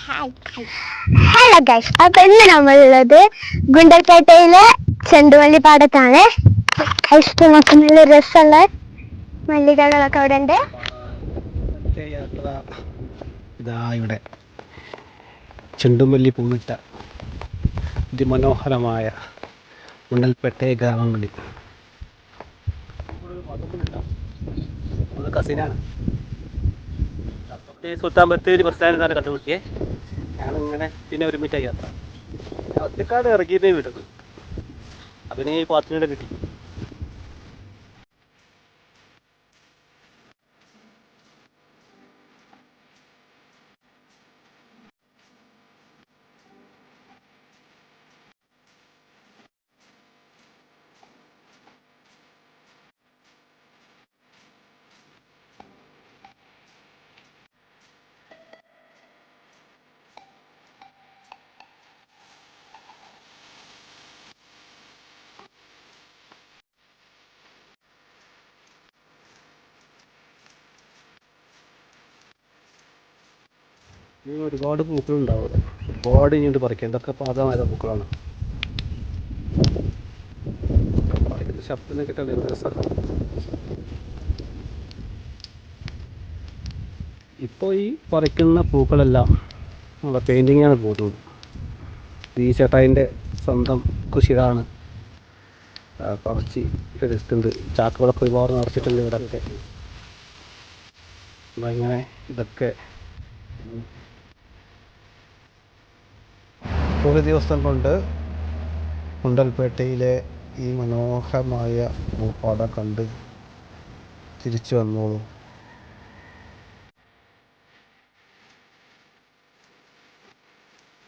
Hello guys, അപ്പൊ ഇന്ന് നമ്മളുള്ളത് ഗുണ്ടൽപേട്ടയിലെ ചെണ്ടുമല്ലി പാടത്താണ്. ഗൈസ് നോക്കുന്ന നല്ല രസമുള്ള മല്ലികകളൊക്കെ അവിടെ ഉണ്ട്. ഇതാ ഇവിടെ ചെണ്ടുമല്ലി പൂവിട്ട അതിമനോഹരമായ ഗുണ്ടൽപേട്ടെ ഗ്രാമങ്ങളിൽ കസിനാണ് സുൽത്താൻ ബത്തേരി ബസ് സ്റ്റാൻഡിൽ കണ്ടുപിടിച്ചേ. ഞാനിങ്ങനെ പിന്നെ ഒരുമിച്ച് യാത്ര ഒറ്റക്കാട് ഇറങ്ങിയതേ വിടുന്നു. അതിന് ഈ പാത്തിനിടെ കിട്ടി. ഇനി ഒരുപാട് പൂക്കളുണ്ടാവും. ഒരുപാട് ഇനിയുണ്ട് പറിക്കാൻ. ഇതൊക്കെ പാകമായ പൂക്കളാണ്. ശബ്ദം കേട്ടാൽ രസമാണ്. ഇപ്പോൾ ഈ പറിക്കുന്ന പൂക്കളെല്ലാം നമ്മുടെ പെയിൻറ്റിങ്ങാണ് പോകുന്നത്. ഈ ചേട്ടായിൻ്റെ സ്വന്തം കൃഷിയാണ്. പറിച്ച് എടുത്തിട്ടുണ്ട്. ചാക്കുകളൊക്കെ ഒരുപാട് നിറച്ചിട്ടുണ്ട് ഇവിടെയൊക്കെ. അപ്പം ഇങ്ങനെ ഇതൊക്കെ ഒരു ദിവസം കൊണ്ട് ഗുണ്ടൽപേട്ടയിലെ ഈ മനോഹരമായ പൂപ്പാടം കണ്ട് തിരിച്ചു വന്നോളൂ.